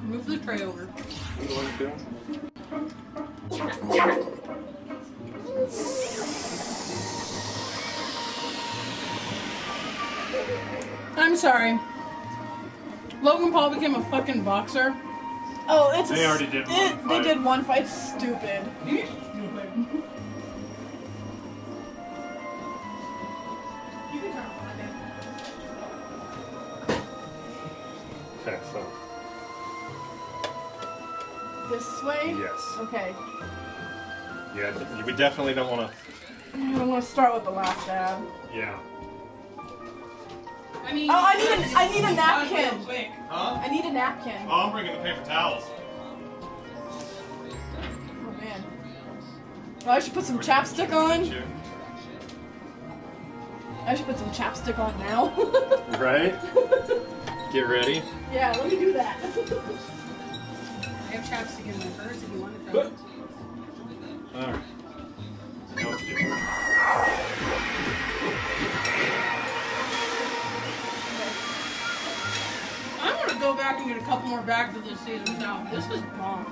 Move the tray over. I'm going to. I'm sorry. Logan Paul became a fucking boxer. Oh, it's They already did one fight. They did one fight. Stupid. He's stupid. You can turn it on again. Okay, so. This way? Yes. Okay. Yeah, we definitely don't want to. I'm gonna start with the last dab. Yeah. I mean, Oh, I need a napkin. Huh? I need a napkin. Oh, I'm bringing the paper towels. Oh man. Oh, I should put some chapstick on. I should put some chapstick on now. Right? Get ready. Yeah, let me do that. I have chapstick in my purse if you want to try it. Alright. I'm gonna go back and get a couple more bags of this seasoned salad. This is bomb.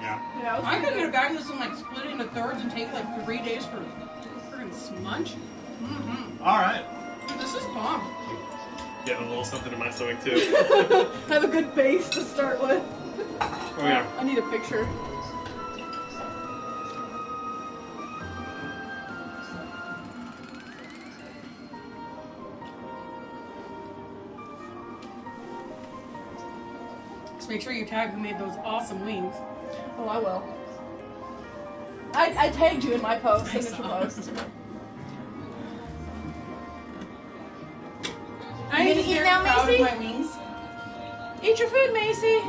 Yeah. Yeah, I could get a bag of this and like split it into thirds and take like 3 days for freaking smudge. Mm-hmm. Alright. This is bomb. Getting a little something in my stomach too. have a good base to start with. Oh yeah. I need a picture. Just make sure you tag who made those awesome wings. Oh, I will. I tagged you in my post, signature post. I'm gonna eat now, proud Macy? of my wings. Eat your food, Macy.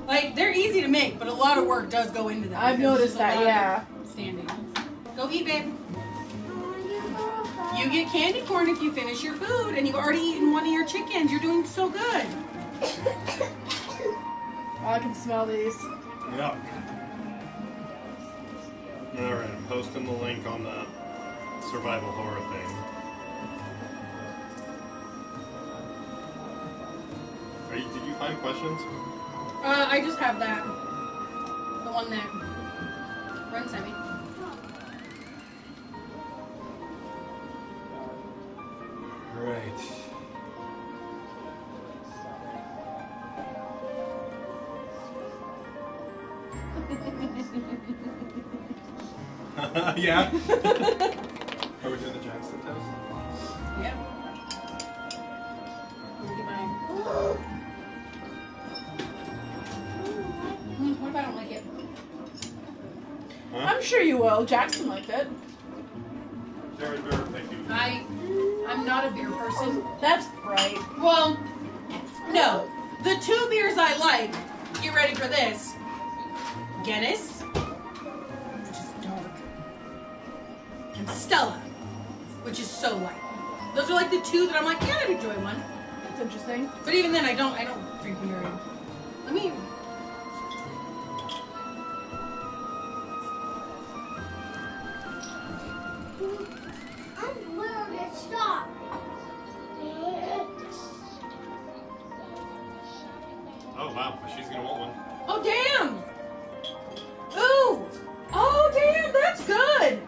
Like, they're easy to make, but a lot of work does go into them. I've because noticed there's a that, lot yeah. of Standing. Go eat, babe. You get candy corn if you finish your food, and you've already eaten one of your chickens. You're doing so good. Oh, I can smell these. Yep. Alright, I'm posting the link on the survival horror thing. Did you find questions? I just have that. The one that Ren sent me. Right. Yeah. Are we doing the Jackson test? Yep. Let me get mine. What if I don't like it? Huh? I'm sure you will. Jackson liked it. Very, very, thank you. I'm not a beer person. That's right. Well, no. The 2 beers I like, get ready for this. Guinness, which is dark, and Stella, which is so light. Those are like the 2 that I'm like, yeah, I'd enjoy one. That's interesting. But even then, I don't drink beer. Let me. Stop. Oh wow, she's gonna want one. Oh damn! Ooh! Oh damn, that's good.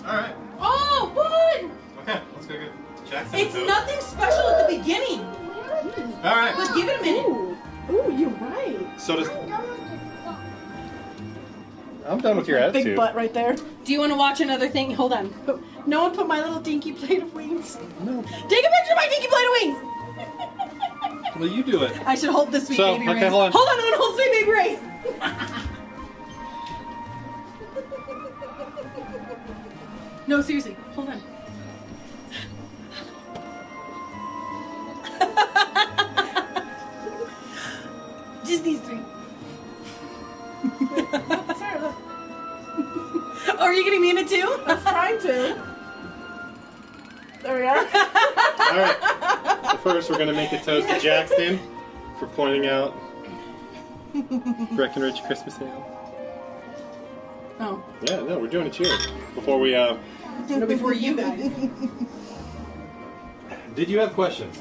Alright. Oh, good. Okay, let's go get Jackson. It's nothing special at the beginning. Alright. But give it a minute. Ooh, you're right. So does. I'm done with your attitude. Big butt right there. Do you want to watch another thing? Hold on. No one put my little dinky plate of wings. No. Take a picture of my dinky plate of wings. Well, you do it. I should hold this sweet So, baby okay, Ray. hold on. Hold on, I'm gonna hold sweet baby Ray. No, seriously, hold on. Just these 3. Sarah, look. Oh, are you getting me in it too? I was trying to. There we are. Alright. So first, we're going to make a toast to Jackson for pointing out Breckenridge Christmas Ale. Oh. Yeah, no, we're doing a cheers. Before we, No, before you guys. Did you have questions?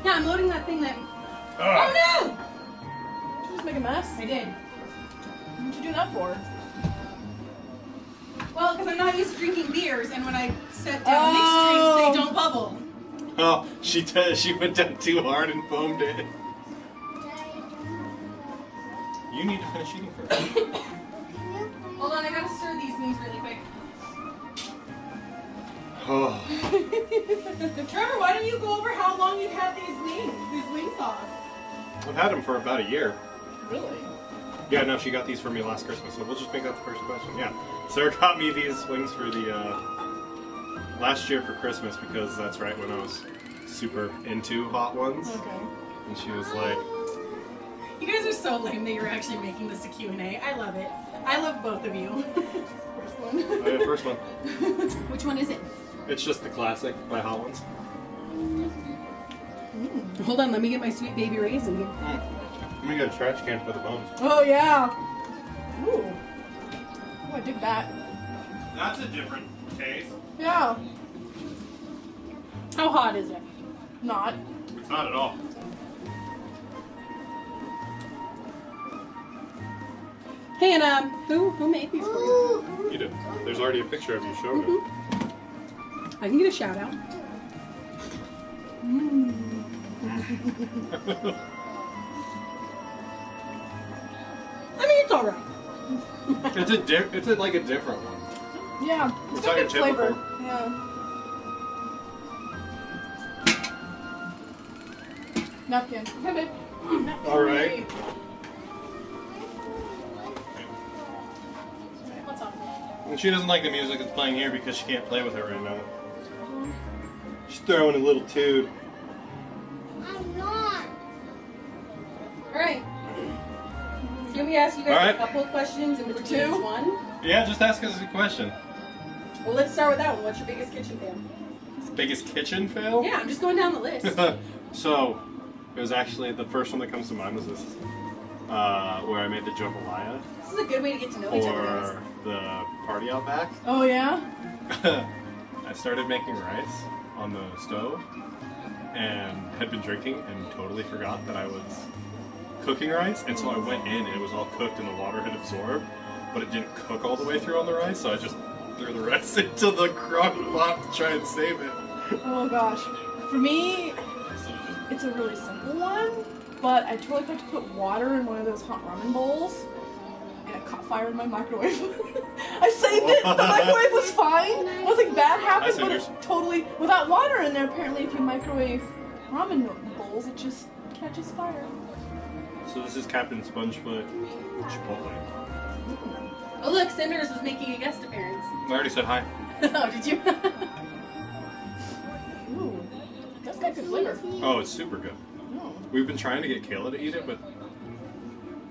Yeah, I'm loading that thing that. Ah. Oh no! Did you just make a mess? I did. What'd you do that for? Well, because I'm not used to drinking beers, and when I set down mixed drinks, they don't bubble. Oh, she went down too hard and foamed it. You need to finish eating first. Hold on, I gotta stir these wings really quick. Oh. Trevor, why don't you go over how long you've had these wing sauce? I've had them for about a year. Really? Yeah, no, she got these for me last Christmas, so we'll just make that the first question. Yeah, Sarah got me these wings for the last year for Christmas because that's right when I was super into hot ones. Okay. And she was like, You guys are so lame that you're actually making this a Q&A. I love it. I love both of you. First one. oh yeah, first one. Which one is it? It's just the classic by Hot Ones. Hold on, let me get my sweet baby raisin. Let me get a trash can for the bones. Oh yeah. Ooh. Oh, I dig that. That's a different taste. Yeah. How hot is it? Not. It's not at all. Hey, and who made these for you? You did. There's already a picture of you showing it. I can get a shout out. Mm. I mean, it's alright. It's like a different one. Yeah. It's got like a good flavor. typical. Yeah. Napkin. Come in. All right. What's up? And she doesn't like the music that's playing here because she can't play with it right now. She's throwing a little toot. I'm not. Alright. So let me ask you guys Alright. a couple of questions in between two? each one. Yeah, just ask us a question. Well, let's start with that one. What's your biggest kitchen fail? Biggest kitchen fail? Yeah, I'm just going down the list. So, it was actually the first one that comes to mind was this, where I made the jambalaya This is a good way to get to know each other, guys. for the party out back. Oh yeah. I started making rice on the stove and had been drinking and totally forgot that I was cooking rice, and so I went in and it was all cooked and the water had absorbed, but it didn't cook all the way through on the rice, so I just threw the rest into the crock pot to try and save it. Oh gosh. For me, it's a really simple one, but I totally forgot to put water in one of those hot ramen bowls, and it caught fire in my microwave. I saved it. The microwave was fine. Nothing bad happened, but it totally, without water in there, apparently if you microwave ramen bowls, it just catches fire. So this is Captain Spongefoot Chipotle. Oh, look, Cinders was making a guest appearance. I already said hi. Oh, did you? Ooh, that's got good flavor. Oh, it's super good. Oh. We've been trying to get Kayla to eat it, but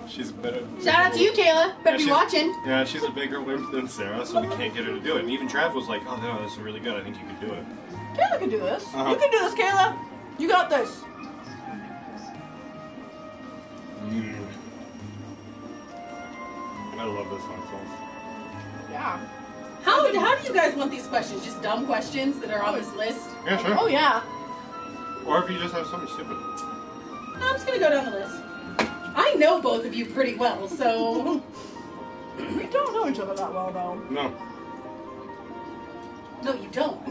she's better. Shout out to you, Kayla. Better be she's- watching. Yeah, she's a bigger wimp than Sarah, so we can't get her to do it. And even Trav was like, "Oh no, this is really good. I think you could do it." Kayla can do this. Uh-huh. You can do this, Kayla. You got this. I love this hot sauce. Yeah. How do you guys want these questions? Just dumb questions that are on this list? Yeah, sure. Oh yeah. Or if you just have something stupid. No, I'm just gonna go down the list. I know both of you pretty well, so We don't know each other that well though. No, no, you don't.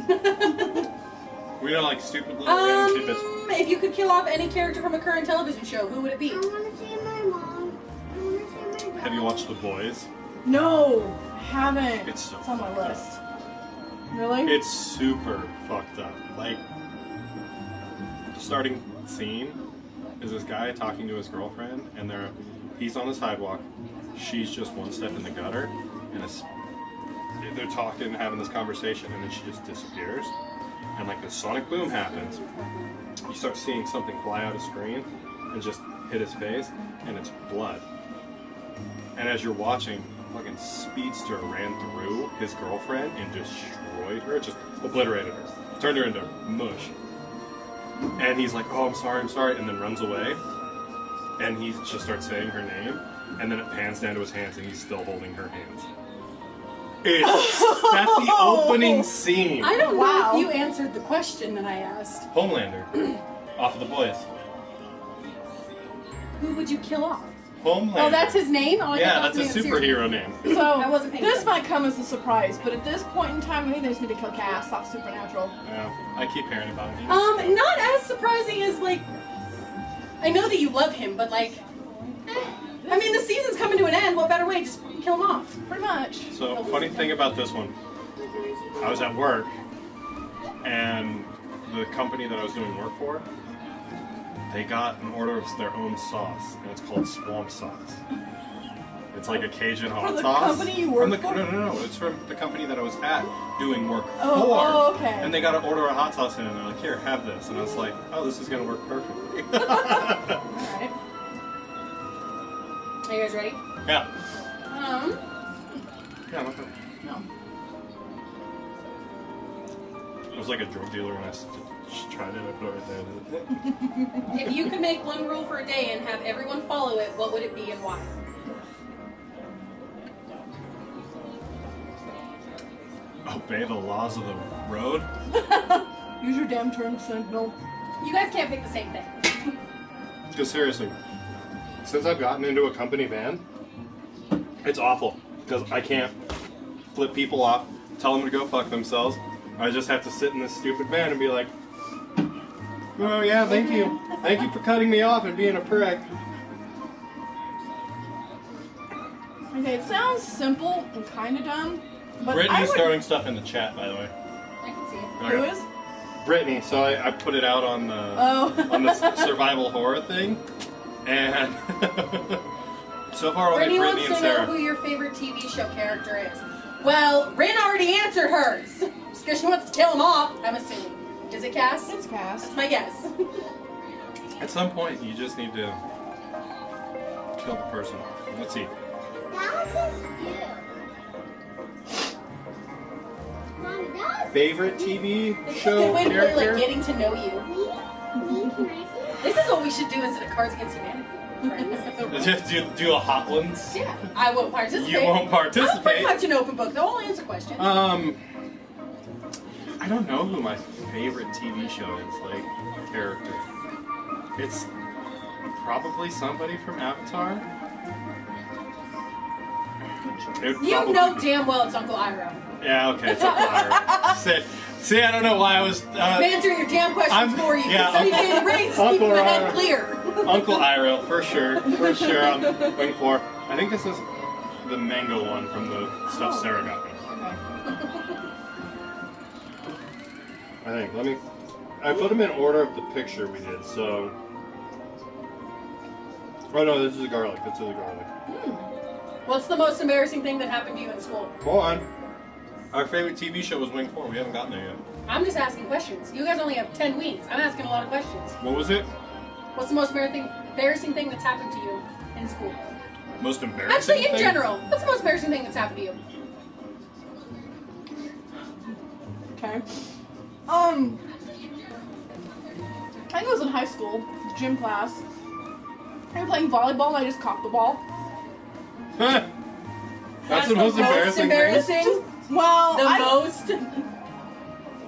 we don't like stupid little random tidbits. If you could kill off any character from a current television show, who would it be? I want to see my mom. I want to see my dad. Have you watched The Boys? No, haven't. It's so on my fucked list. Really? It's super fucked up. Like, the starting scene is this guy talking to his girlfriend, and he's on the sidewalk, she's just one step in the gutter, and they're talking, having this conversation, and then she just disappears. And like the sonic boom happens, you start seeing something fly out of screen and just hit his face, and it's blood. And as you're watching, fucking speedster ran through his girlfriend and destroyed her, just obliterated her, turned her into mush. And he's like, "Oh, I'm sorry," and then runs away. And he just starts saying her name, and then it pans down to his hands, and he's still holding her hands. That's the opening scene. I don't know Wow. if you answered the question that I asked. Homelander. Off of The Boys. Who would you kill off? Homelander. Oh, that's his name? Oh, I Yeah, thought that's that a was the name of superhero name. So I wasn't paying this attention. might come as a surprise, but at this point in time, I think they just need to kill Cass off Supernatural. Yeah, I keep hearing about it. the series. Not as surprising as, like... I know that you love him, but, like... I mean, the season's coming to an end. What better way? Just kill him off. Pretty much. So, funny thing about this one, I was at work, and the company that I was doing work for, they got an order of their own sauce, and it's called swamp sauce. It's like a Cajun hot From the sauce. company you work for? No. It's from the company that I was at doing work Oh, for. okay. And they got an order of hot sauce in, and they're like, "Here, have this." And I was like, "Oh, this is gonna work perfectly." Alright. Are you guys ready? Yeah. Yeah. Look up. No. I was like a drug dealer when I just tried it. I put it right there. If you could make one rule for a day and have everyone follow it, what would it be and why? Obey the laws of the road. Use your damn turn signal. You guys can't pick the same thing. Because seriously, since I've gotten into a company van, it's awful. Because I can't flip people off, tell them to go fuck themselves. I just have to sit in this stupid van and be like, "Oh yeah, thank you. Thank you for cutting me off and being a prick." Okay, it sounds simple and kind of dumb, but I Brittany's would... throwing stuff in the chat, by the way. I can see it. Who Okay. is? Brittany, so I put it out on the Oh. on the survival horror thing, and so far only Brittany Brittany wants and to know Sarah. who your favorite TV show character is. Well, Ren already answered hers. Because she wants to kill him off, I'm assuming. Is it Cass? It's Cass. That's my guess. At some point, you just need to kill the person. Let's see. That was just you. Mommy, that was Favorite TV This is a show good way to play, like, character? getting to know you. me. Can I see? This is what we should do instead of Cards Against Humanity. Just do a hot ones. Yeah, I won't participate. You won't I'm pretty participate. much an open book, though. I'll answer questions. I don't know who my favorite TV show is, like, character. It's probably somebody from Avatar. It would You probably know be- damn well it's Uncle Iroh. Yeah, okay, it's Uncle Iroh. See, I don't know why I was... I'm answering your damn questions I'm- for you. yeah, So you can raise keep Uncle your head Iroh. clear. Uncle Iroh, for sure I'm waiting for. I think this is the mango one from the stuff Oh. Sarah got me. I think. I put them in order of the picture we did, so... Oh no, this is the garlic. This is the garlic. What's the most embarrassing thing that happened to you in school? Hold on. Our favorite TV show was Wing 4. We haven't gotten there yet. I'm just asking questions. You guys only have 10 weeks. I'm asking a lot of questions. What was it? What's the most embarrassing thing that's happened to you in school? Most embarrassing Actually, in thing? general, what's the most embarrassing thing that's happened to you? Okay. I think it was in high school, gym class. We were playing volleyball and I just caught the ball. That's the most embarrassing thing? Well, The most?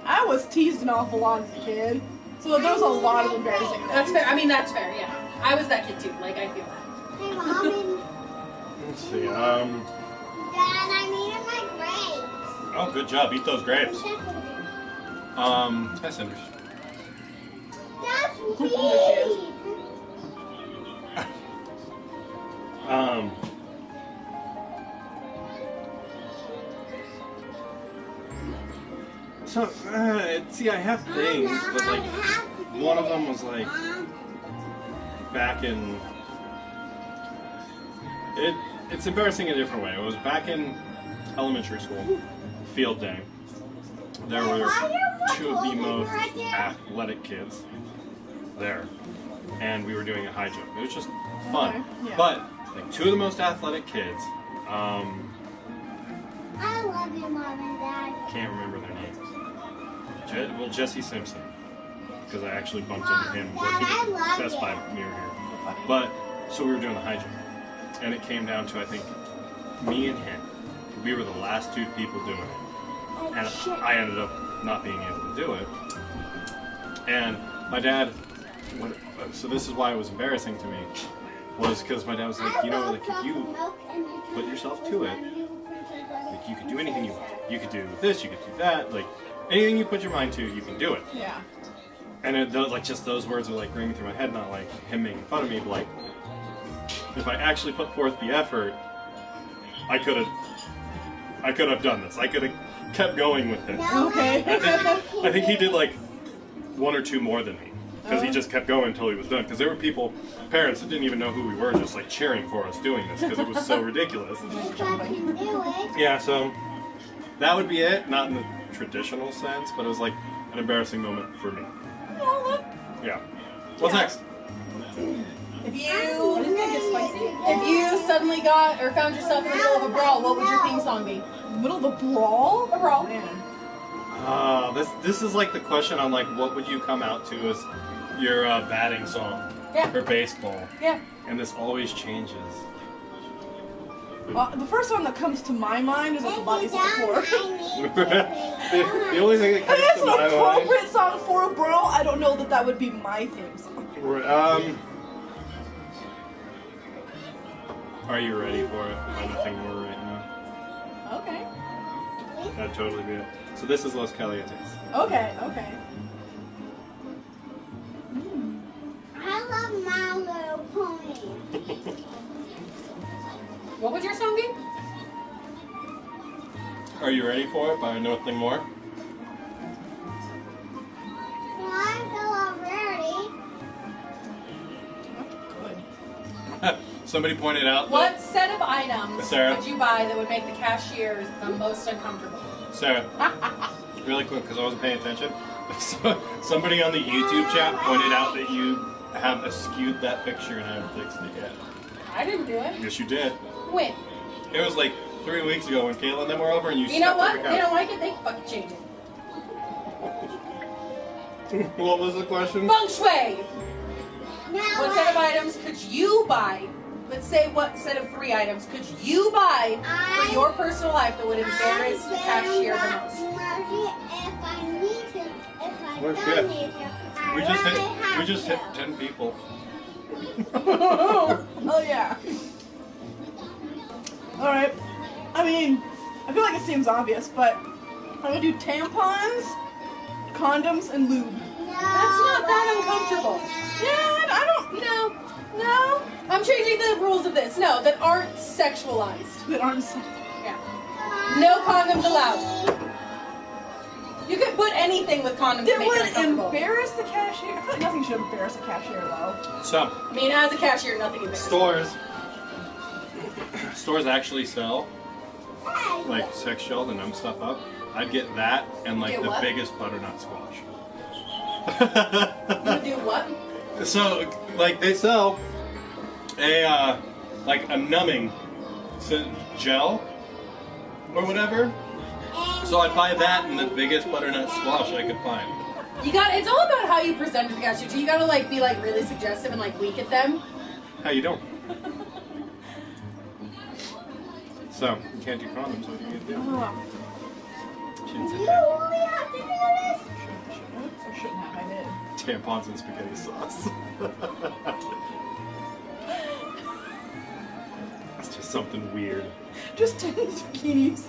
I was teased an awful lot as a kid. So there was a lot of embarrassing things. That's fair. I mean, that's fair, yeah. I was that kid too. Like, I feel that. Hey, Mommy. Let's see, Dad, I needed my grapes. Oh, good job. Eat those grapes. Hi, Cinders. That's me. So, see, I have things, but like, one of them was like, back in, it's embarrassing in a different way. It was back in elementary school, field day. There were two of the most athletic kids there, and we were doing a high jump. It was just fun. Okay, yeah. But, like, two of the most athletic kids, I love you, Mom and Dad. can't remember their names. Well, Jesse Simpson, because I actually bumped into him working at Best Buy near here. But, so we were doing the high jump, and it came down to, I think, me and him. we were the last two people doing it. And I ended up not being able to do it. And my dad, so this is why it was embarrassing to me, was because my dad was like, you know, like, if you put yourself to it, like, you could do anything you want. You could do this, you could do that, like, anything you put your mind to, you can do it. Yeah. And it, like, just those words were, like, ringing through my head, not, like, him making fun of me, but, like, if I actually put forth the effort, I could have done this. I could have kept going with it. Okay. I think he did, like, one or two more than me. Because he just kept going until he was done. Because there were people, parents, that didn't even know who we were, just, like, cheering for us doing this, because it was so ridiculous. Yeah, so that would be it. Not in the traditional sense, but it was, like, an embarrassing moment for me. Yeah. What's next? If you suddenly got or found yourself in the middle of a brawl, what would your theme song be? Middle of a brawl? A brawl. Man. This is like the question on like what would you come out to as your batting song for baseball? Yeah. And this always changes. The first one that comes to my mind is "The Body's on the Floor." The only thing that comes to my mind. It's an appropriate song for a brawl. I don't know that would be my theme song. Are you ready for it? I'm nothing more right now. Okay. That'd totally be it. So this is Los Calientes. Okay. I love My Little Pony. What would your song be? Are you ready for it? But I know nothing more. Well, I'm so ready. Somebody pointed out that... What set of items Sarah. would you buy that would make the cashiers the most uncomfortable? Sarah, really quick, because I wasn't paying attention. Somebody on the YouTube chat pointed out that you have eschewed that picture and haven't fixed it yet. I didn't do it. Yes, you did. When? It was like 3 weeks ago when Kayla and them were over and you know stepped what? on the They don't couch. like it, they can fucking change it. What was the question? Feng Shui! Now What set of items could you buy? Let's say what set of 3 items could you buy for your personal life that would embarrass the cashier the most? If I need to, if I Oh, don't shit. need to, We just hit 10 people. Oh yeah. Alright. I mean, I feel like it seems obvious, but I'm gonna do tampons, condoms, and lube. That's not that uncomfortable. Yeah, I don't, no. I'm changing the rules of this. No, that aren't sexualized. That aren't. Yeah. No condoms allowed. You can put anything with condoms to That make it would uncomfortable. embarrass the cashier. I feel like nothing should embarrass a cashier though. So, I mean, as a cashier, nothing embarrassing. stores actually sell like sex gel to numb stuff up. I'd get that and like Get the what? biggest butternut squash. You do what? So, like, they sell a, like, a numbing gel or whatever. So I'd buy that and the biggest butternut squash I could find. It's all about how you present to the cashier. So you gotta, like, be, like, really suggestive and, like, wink at them. How you doing? So, you can't do condoms, what are you gonna do? Shouldn't say You that. only have to do this? I shouldn't have. I did. Tampons and spaghetti sauce. It's just something weird. Just 10 zucchinis.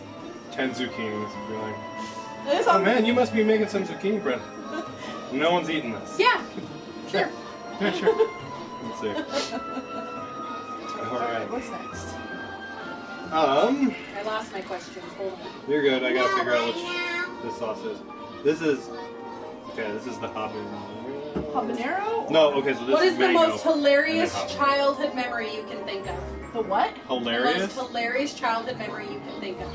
10 zucchinis. You're like, That is oh something- man, you must be making some zucchini bread. No one's eating this. Yeah. Sure. Yeah, sure. Let's see. Alright, what's next? I lost my questions. Hold on. You're good. I gotta figure out Right which now. this sauce is. This is the habanero. Habanero? No, okay, so this What is the mango. most hilarious and then habanero. childhood memory you can think of? The what? The Hilarious? most hilarious childhood memory you can think of.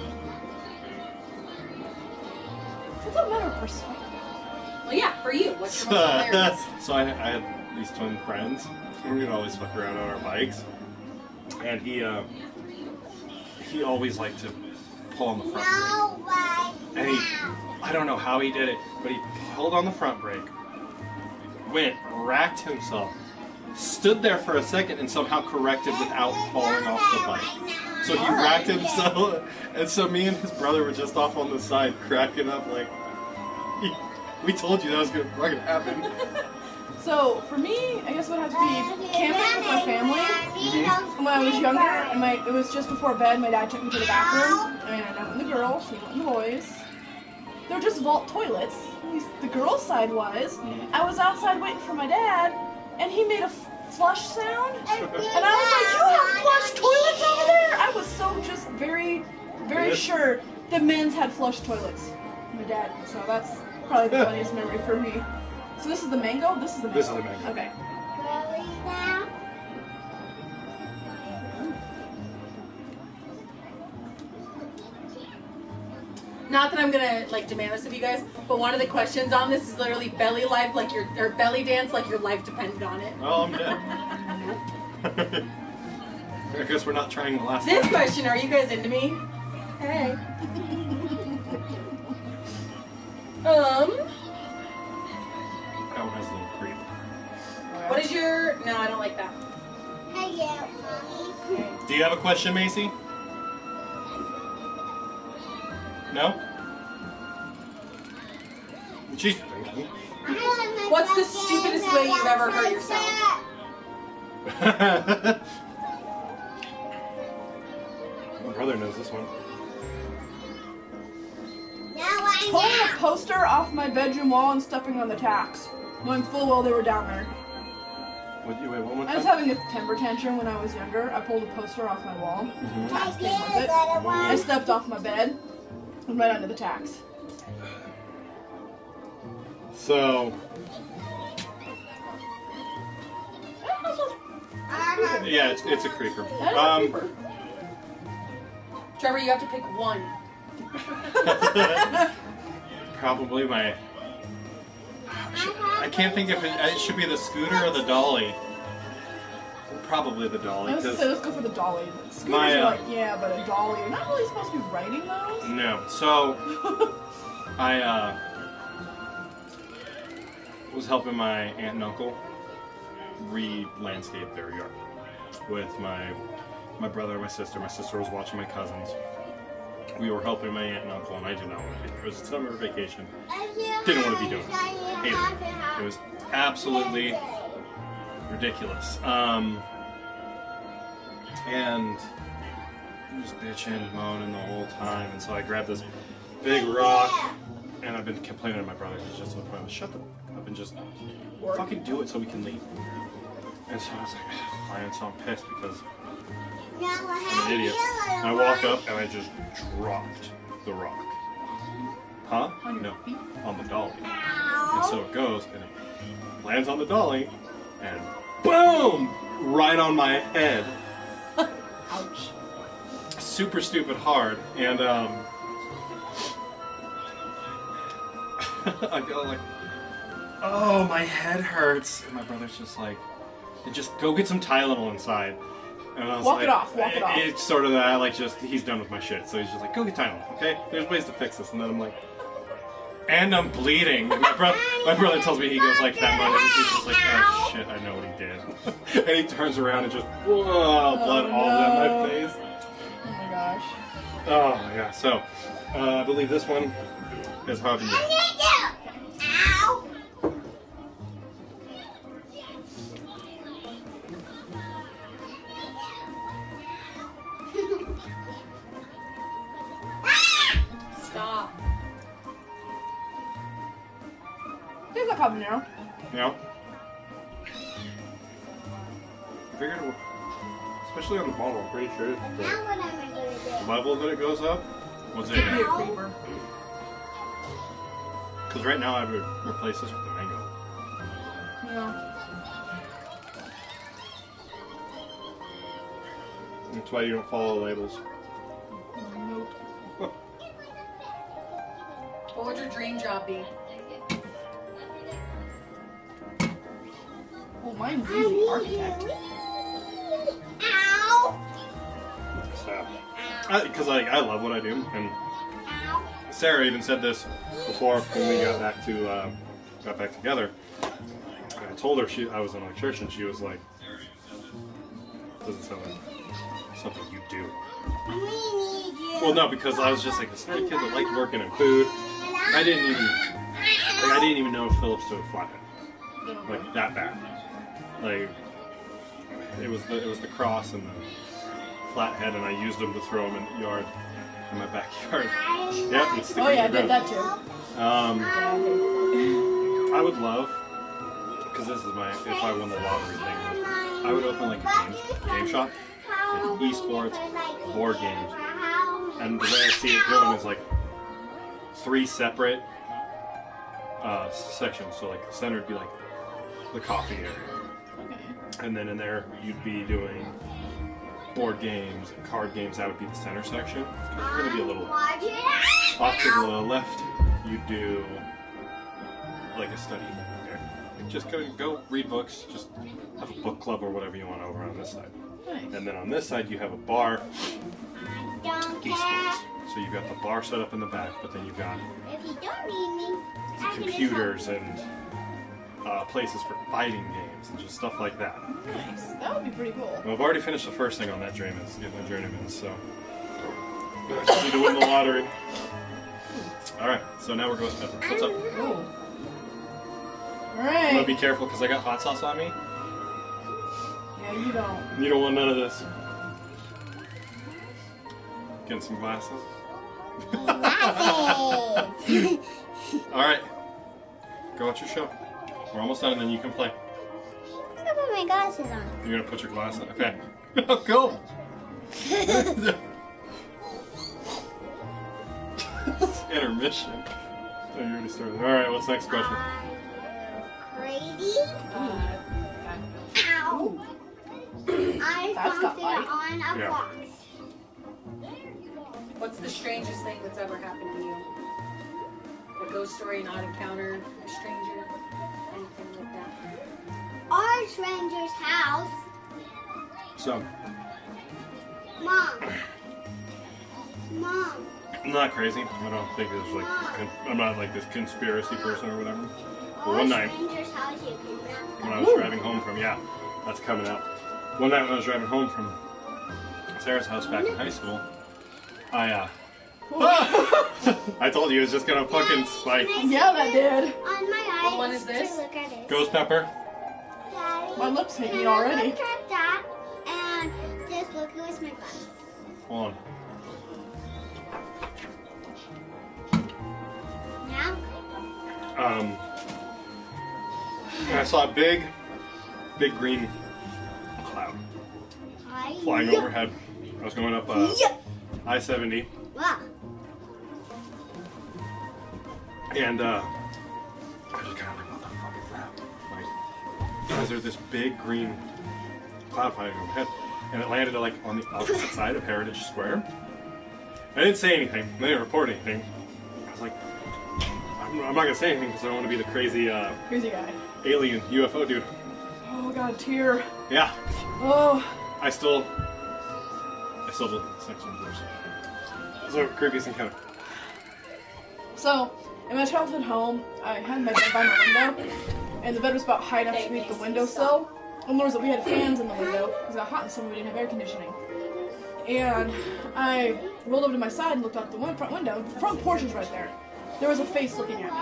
It's a matter of perspective. Well, yeah, for you. What's your most hilarious? So I had these twin friends, and we'd always fuck around on our bikes, and he always liked to pull on the front brake. No, right And he, now. I don't know how he did it, but he pulled on the front brake, went, racked himself, stood there for a second, and somehow corrected without falling off the bike. So he All whacked right. him so, and so me and his brother were just off on the side cracking up like, we told you that was gonna fucking happen. So for me, I guess it would have to be camping with my family. Mhm. When I was younger, and it was just before bed, my dad took me to the bathroom, and I went in the girls, he went in the boys. They're just vault toilets. At least the girls' side was. Mhm. I was outside waiting for my dad, and he made a flush sound, and I was like, "You have flush toilets over there?" I was so just very, very Yes. sure the men's had flush toilets. My dad. So that's probably the funniest memory for me. So this is the mango. This is the mango. This is the mango. Okay. Not that I'm gonna like demand this of you guys, but one of the questions on this is literally belly life, like or belly dance, like your life depended on it. Oh, I'm dead. I guess we're not trying the last This one. question, are you guys into me? Hey. That one has a little creep. What is your? No, I don't like that. Hello, Mommy. Do you have a question, Macy? No? She's thinking. What's the stupidest way you've ever hurt yourself? My brother knows this one. Pulling a poster off my bedroom wall and stepping on the tacks. Knowing full well they were down there. Wait, one more I was time? having a temper tantrum when I was younger. I pulled a poster off my wall. Mhm. Tacks came with it. I stepped off my bed and right under the tacks. So, yeah, it's a creeper. That is a creeper. Trevor, you have to pick one. Probably my. I can't think if it should be the scooter or the dolly. Probably the dolly. Let's 'Cause go for the dolly. Scooters my, are like, yeah, but a dolly. You're not really supposed to be riding those. no. So, I was helping my aunt and uncle re-landscape their yard with my brother and my sister. My sister was watching my cousins. We were helping my aunt and uncle, and I did not want to be there. It was summer vacation. Didn't want to be doing it. Hated it. It was absolutely ridiculous. And I'm just bitching, moaning the whole time, and so I grabbed this big rock, and I've been complaining to my brother. He's just to the point of shut the up and just fucking do it so we can leave. And so I was like, fine, so I'm pissed because I'm an idiot. And I walk up and I just dropped the rock. Huh? No, on the dolly. And so it goes and it lands on the dolly and boom! Right on my head. Ouch. Super stupid hard. And I go like, oh, my head hurts. And my brother's just like, just go get some Tylenol inside. And I was Walk like, it off, walk it off. It's sort of that, like, just, he's done with my shit. So he's just like, go get Tylenol, okay? There's ways to fix this. And then I'm like, and I'm bleeding. And my brother tells me, he goes like that moment. He's just like, oh shit, I know what he did. And he turns around and just, whoa, blood all down my face. Oh my gosh. Oh, yeah. So, I believe this one is Javier. Ow! Stop. There's a habanero. Yeah. I figured it would, especially on the bottle, I'm pretty sure Now the what am I gonna do? level that it goes up was Could be a it. creeper. Because right now I would replace this with the mango. Yeah. That's why you don't follow labels. Nope. What would your dream job be? Oh, mine's easy. Architect. Ow! So, because I love what I do, and Sarah even said this before when we got back together. I told her I was an electrician. She was like, "Doesn't sound like something you do." We need you. Well, no, because I was just like a sturdy kid that liked working in food. I didn't even know Phillips to a flathead. Like that bad. Like it was the cross and the flathead, and I used them to throw them in the yard, in my backyard. Yep, and stick Oh them yeah, I in the did ground. that too. I would love, because this is my, if I won the lottery thing, I would open like a game shop, like esports, board games, and the way I see it going is like 3 separate sections. So like the center would be like the coffee area, and then in there you'd be doing board games and card games. That would be the center section. There's going to be a little off to the left. You do like a study area. Like just go read books. Just have a book club or whatever you want over on this side. Nice. And then on this side you have a bar, Don't care. esports. So you've got the bar set up in the back, but then you've got If you don't need me, I can just computers and places for fighting games and just stuff like that. Nice. That would be pretty cool. Well, I've already finished the first thing on that dream, is get my journeyman, so I just need to win the lottery. Alright, so now we're Ghost Pepper. What's up? Cool. I'm gonna Alright. be careful because I got hot sauce on me. Yeah, you don't. You don't want none of this. Getting some glasses. Glasses. Alright, go watch your show. We're almost done and then you can play. I'm gonna put my glasses on. You're gonna put your glasses on? Okay. Go! Intermission. Oh, you already started. Alright, what's the next question? Crazy. Ow. I That's got found it light. on a Yeah. box. What's the strangest thing that's ever happened to you? A ghost story, not encountered a stranger, anything like that. Our stranger's house. So, Mom. Mom. I'm not crazy. I don't think there's like, I'm not like this conspiracy person or whatever. But one night, Stranger's house you can when I was driving home from, yeah, that's coming out. One night when I was driving home from Sarah's house back in high school, I told you it was just gonna fucking spike. Yeah, that did. On my eyes. What one is this? To look at it. Ghost Pepper. Daddy, My lips hate me can I already. Look at that and just look with my glasses. Hold on. Now? And I saw a big green cloud flying overhead. I was going up I-70, Wow. and I just kind of like, what the fuck is that? Like, because there's this big green cloud flying overhead, and it landed like on the opposite side of Heritage Square. I didn't say anything. They didn't report anything. I was like, I'm not gonna say anything because I don't want to be the crazy Crazy guy. alien UFO dude. Oh, God, a tear. Yeah, Oh. I still do sex on doors. So creepiest encounter. So, in my childhood home, I had my bed by my window, and the bed was about high enough to meet the windowsill. And we had fans in the window because it got hot in summer. We didn't have air conditioning. And I rolled over to my side and looked out the front window. The front porch was right there. There was a face looking at me.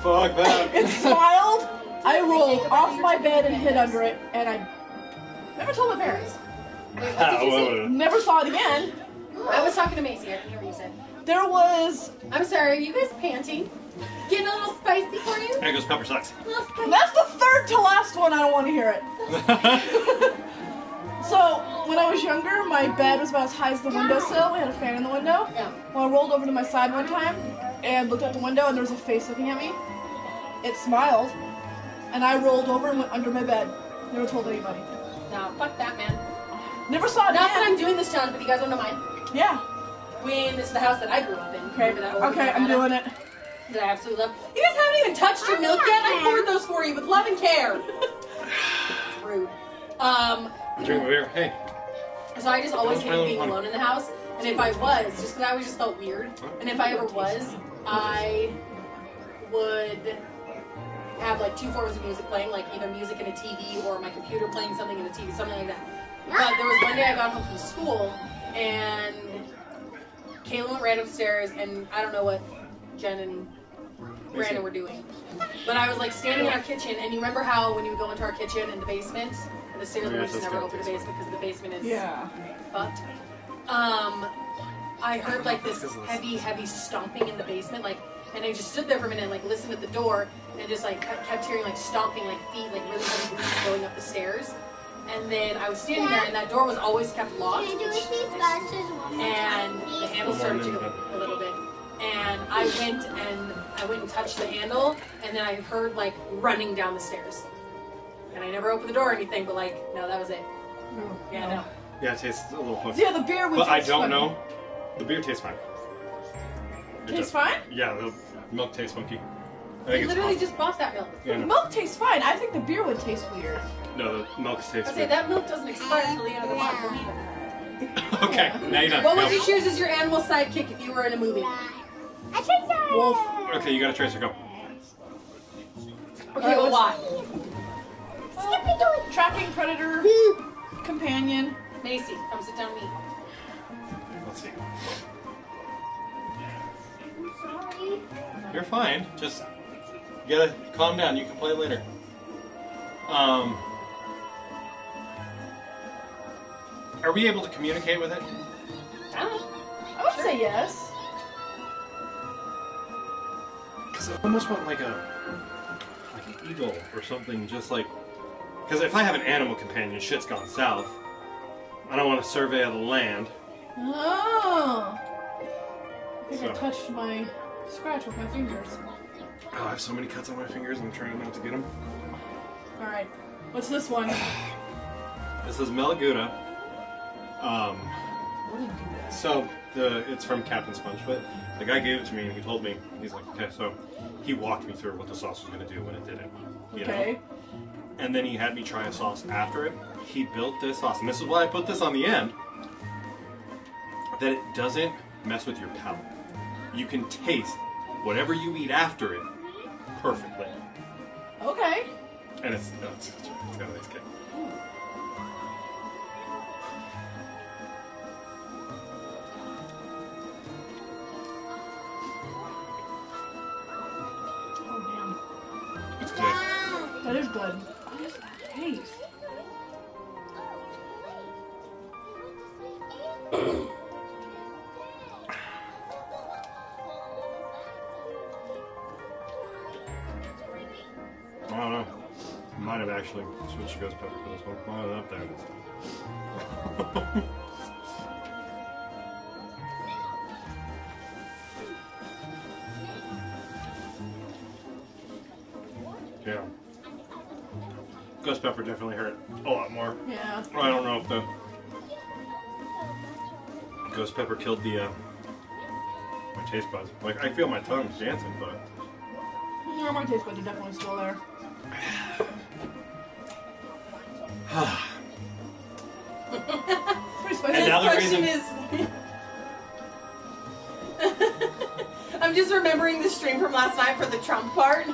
Fuck that. It smiled. I rolled off my bed and hid under it, and I never told my parents. Wait, what did you say? Never saw it again. I was talking to Macy. I didn't hear what you said. There was. I'm sorry. Are you guys panting? Getting a little spicy for you? There goes Pepper Sucks. A little spicy? That's the third to last one. I don't want to hear it. So, when I was younger, my bed was about as high as the windowsill. We had a fan in the window. Yeah. Well, I rolled over to my side one time and looked out the window, and there was a face looking at me. It smiled, and I rolled over and went under my bed. Never told anybody. No, fuck that, man. Never saw it Not that again. I'm doing this challenge, but you guys don't know mine. Yeah. When this is the house that I grew up in. Remember that old Okay, I'm Nevada doing it. That I absolutely love. You guys haven't even touched your milk yet. I poured those for you with love and care. It's rude. Drink beer. Hey. So I just always Don't hated play being with alone in the house. And if I was, just because I always just felt weird, and if I ever was, I would have like 2 forms of music playing, like either music in a TV or my computer playing something in a TV, something like that. But there was one day I got home from school, and Kayla went right upstairs, and I don't know what Jen and Brandon were doing. But I was like standing in our kitchen, and you remember how when you would go into our kitchen in the basement, and the stairs would just never open the basement because the basement is fucked. I heard like this heavy stomping in the basement, like, and I just stood there for a minute and like listened at the door, and just like kept hearing like stomping, like feet, like really heavy boots going up the stairs. And then I was standing there, and that door was always kept locked. And the handle started to go a little bit. And I went and touched the handle, and then I heard like running down the stairs. And I never opened the door or anything, but like, no, that was it. Yeah, no. Yeah, it tastes a little funky. Yeah, the beer would But taste I don't funny. know. The beer tastes fine. Tastes fine? Yeah, the milk tastes funky. I I think it's literally awesome. just bought that milk. Yeah, The no. milk tastes fine. I think the beer would taste weird. No, the milk tastes I say good. that milk doesn't expire until the end of the month. Don't even. Okay, now you're done. What Go. would you choose as your animal sidekick if you were in a movie? Wolf. Okay, you got a tracer. Go. Okay, well, why? Tracking predator. Companion. Macy, come sit down with me. Let's see. Sorry. You're fine. Just you gotta calm down. You can play later. Are we able to communicate with it? I don't know. I would say yes. Because I almost want like an eagle or something, just like. Because if I have an animal companion, shit's gone south. I don't want to survey of the land. Oh. I think I So. touched my scratch with my fingers. Oh, I have so many cuts on my fingers. I'm trying not to get them. All right. What's this one? This is Melagouda. So it's from Captain Spongefoot. The guy gave it to me and he told me, he's like, okay, so he walked me through what the sauce was going to do when it did it. You Okay. know? And then he had me try a sauce after it. He built this sauce, and this is why I put this on the end, that it doesn't mess with your palate. You can taste whatever you eat after it perfectly. Okay. And it's got a nice kick. Oh damn. It's good. That is good. What is that taste? I don't know. Might have actually switched ghost pepper for this one. Might have up there. Yeah. Ghost pepper definitely hurt a lot more. Yeah. I don't know if the ghost pepper killed the my taste buds. Like I feel my tongue's dancing, but Yeah, my taste buds are definitely still there. Pretty spicy. And now the question reason- is... I'm just remembering the stream from last night for the Trump part.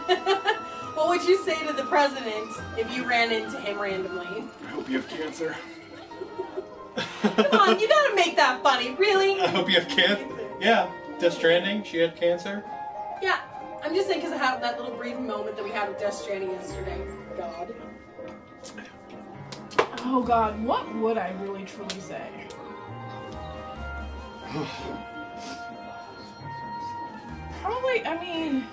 What would you say to the president if you ran into him randomly? I hope you have cancer. Come on, you gotta make that funny, really? I hope you have cancer. Yeah, Death Stranding, she had cancer. Yeah, I'm just saying because I had that little brief moment that we had with Death Stranding yesterday. God. Oh god, what would I really truly say? Probably, I mean,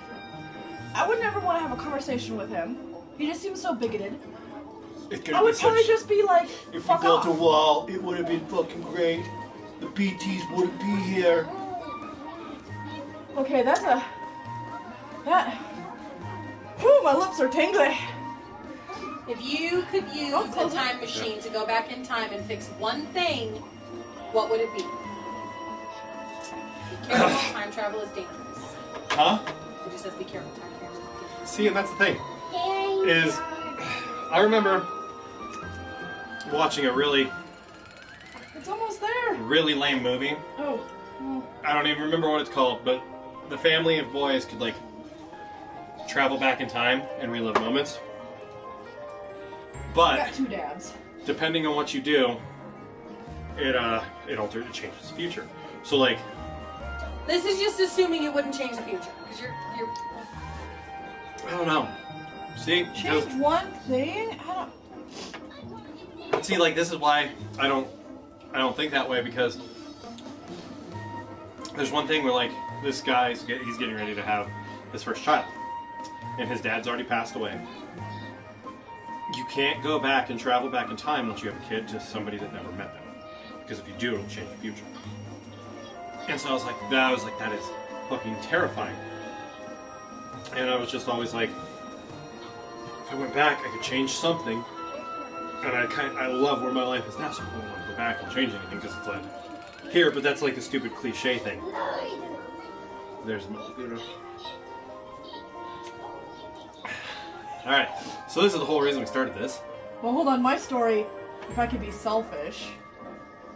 I would never want to have a conversation with him. He just seems so bigoted. I would probably just be like, If fuck we built off. a wall, it would have been fucking great. The BTs wouldn't be here. Okay, that. Whew, my lips are tingling. If you could use Oh, a close it. time machine to go back in time and fix one thing, what would it be? Be careful, time travel is dangerous. Huh? It just says be careful, time travel is dangerous. See, and that's the thing. Is I remember watching a really It's almost there. lame movie. Oh. Oh. I don't even remember what it's called, but the family of boys could like travel back in time and relive moments. I But got 2 dabs. depending on what you do, it altered, it changed his future. So like, This is just assuming it wouldn't change the future, because you're. I don't know. See, Change one thing? I don't. see, like this is why I don't think that way, because there's one thing where like this guy's he's getting ready to have his first child, and his dad's already passed away. You can't go back and travel back in time unless you have a kid to somebody that never met them, because if you do, it'll change the future. And so I was like, that is fucking terrifying. And I was just always like, if I went back, I could change something. And I love where my life is now, so I don't want to go back and change anything because it's like here, but that's like a stupid cliche thing. There's mosquito. All right, so this is the whole reason we started this. Well, hold on. My story, if I could be selfish,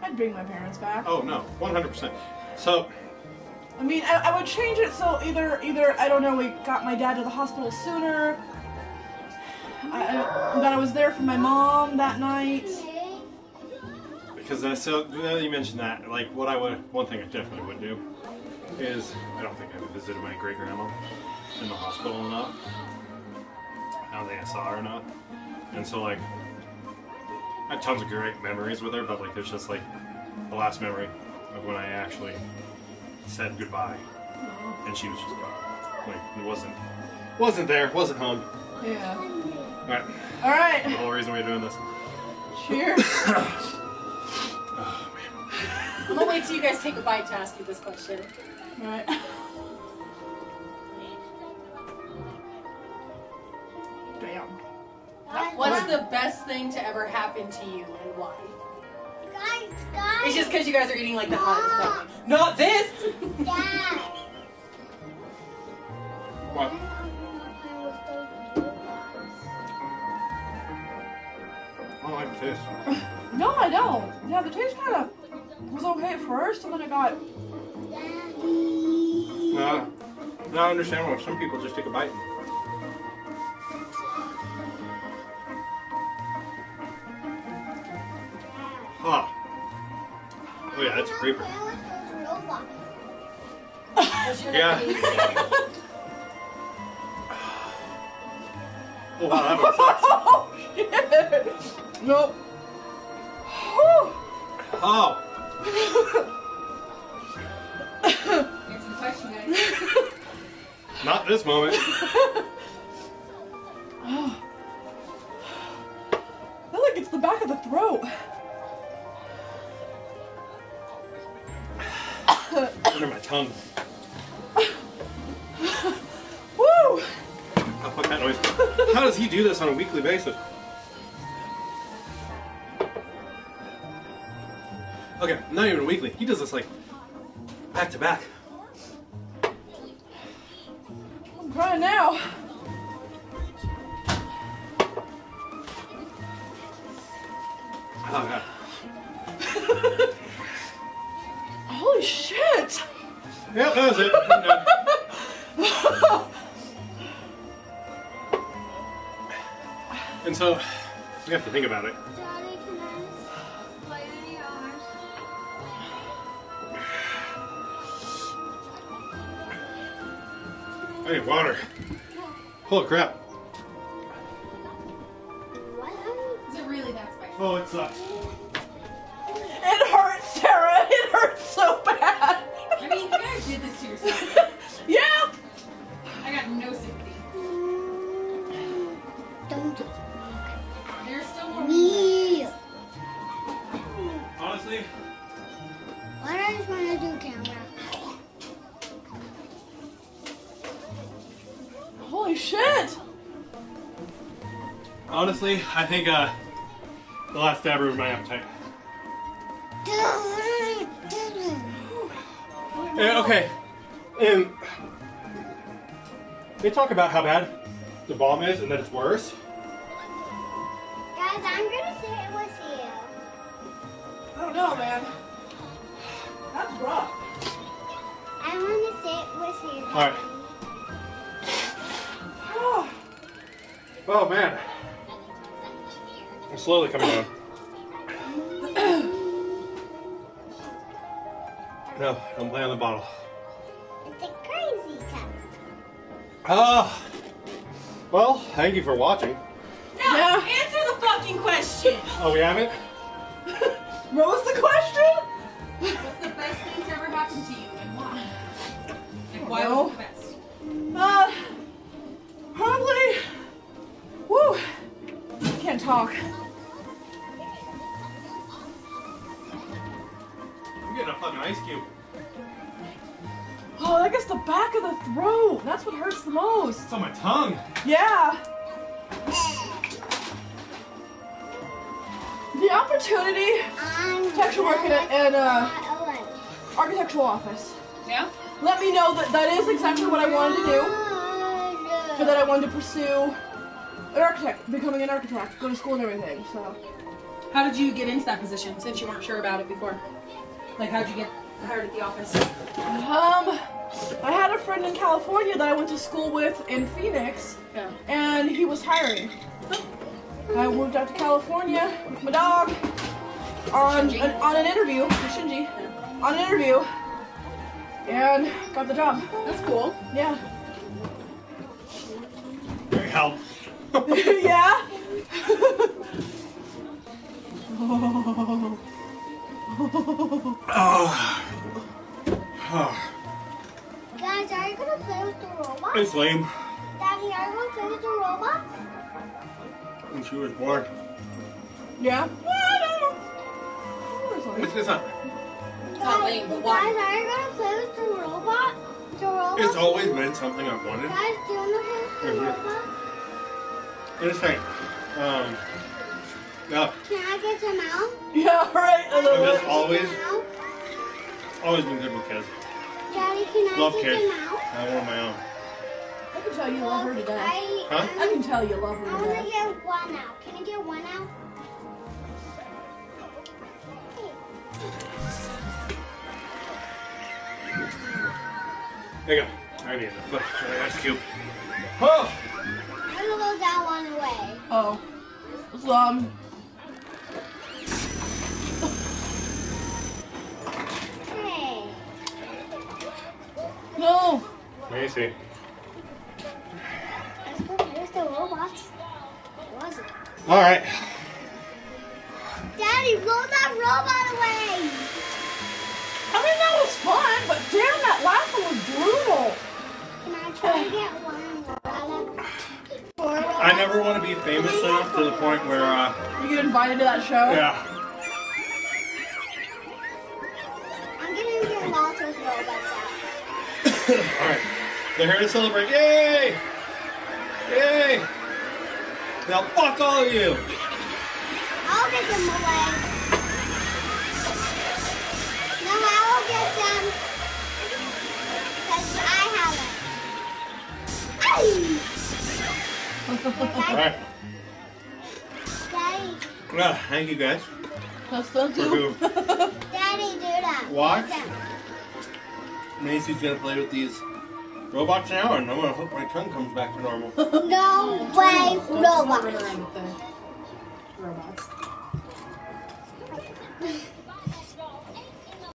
I'd bring my parents back. Oh no, 100%. So. I mean, I would change it so either I don't know, we got my dad to the hospital sooner, that I was there for my mom that night. Because so you mentioned that, like one thing I definitely would do is, I don't think I ever visited my great grandma in the hospital enough. I don't think I saw her enough, and so like I have tons of great memories with her, but like there's just like the last memory of when I actually said goodbye, and she was just gone. Like it wasn't there, wasn't home. Yeah. All right. Alright. The whole reason we're doing this. Cheers. Oh man. I'm gonna wait till you guys take a bite to ask you this question. Alright. Damn. What's the best thing to ever happen to you and why? Guys. It's just because you guys are eating like the hottest stuff. Not this! Dad. What? I don't like the taste. No, I don't. Yeah, the taste kind of was okay at first, and then it got... No, I understand why some people just take a bite. Huh. Oh yeah, that's a creeper. Yeah. Oh wow, that one sucks. Oh, shit. Nope. Oh. Here's the question, guys. Not this moment. I feel like it's the back of the throat. Under my tongue. Woo! I'll put that noise. How does he do this on a weekly basis? Okay, not even weekly. He does this like back to back. I'm crying now. Oh god. Holy shit! Yep, that was it. I'm done. And so, you have to think about it. Daddy, can I play any hours? I need water. Holy crap. What? Is it really that spicy? Oh, it sucks. It hurts, Sarah! It hurts so bad! I mean, you guys did this to yourself. Yeah! I got no sympathy. Don't There's still more. me. Honestly, What I just want to do, camera. Holy shit! honestly, I think the last dab ruined my appetite. Okay, and they talk about how bad the bomb is and that it's worse. Guys, I'm gonna sit with you. I don't know, man. That's rough. I want to sit with you. All right. Oh man, I'm slowly coming down. No, don't play on the bottle. It's a crazy cat. Well, thank you for watching. No, Yeah. answer the fucking question. Oh, we haven't? What was the question? What's the best thing to ever happen to you and why? And why No. was it the best? Probably. Woo. Can't talk. I'm getting a fucking ice cube. Oh, that gets the back of the throat. That's what hurts the most. It's on my tongue. Yeah. The opportunity to actually work in an architectural office. Yeah? Let me know that that is exactly what I wanted to do. For that I wanted to pursue an architect, becoming an architect, go to school and everything, so. How did you get into that position since you weren't sure about it before? Like, how'd you get hired at the office? I had a friend in California that I went to school with in Phoenix, Yeah. and he was hiring. I moved out to California with my dog on an interview, Shinji, on an interview, and got the job. That's cool. Yeah. Very help. Yeah. Guys, are you gonna play with the robot? It's lame. Daddy, are you gonna play with the robot? When she was born. Yeah. It's not. not lame, but why? Guys, are you gonna play with the robot? The robot? It's always been something I've wanted. Guys, do you wanna play with the Mhm. robot? It's like, yeah, Can I get some out? Yeah, right. I I've love just it. always been good with kids. Daddy, can I Love get kids. them out? I have one of my own. I can tell you love her to death. Huh? I can tell you love her I to wanna death. get one out. Can I get one out? There you go. I need it. Look, that's cute. Oh! I'm gonna go that one away. Oh. So, Hey. no. Let me see. Let's go play with the robots. What was it? Alright. Daddy, roll that robot away! I mean, that was fun, but damn, that last one was brutal. Can I try to get one robot? I never want to be famous enough to the point where, You get invited to that show? yeah. I'm gonna get lots of robots out. Alright. They're here to celebrate. Yay! Yay! Now fuck all of you! I'll get them away. No, I will get them. Because I have it. Alright. Daddy, Thank you guys. That's fun For too. Daddy, do that. Watch. Get them. Macy's gonna play with these robots now, and I'm gonna hope my tongue comes back to normal. No way, Don't just run robot. around with the robots.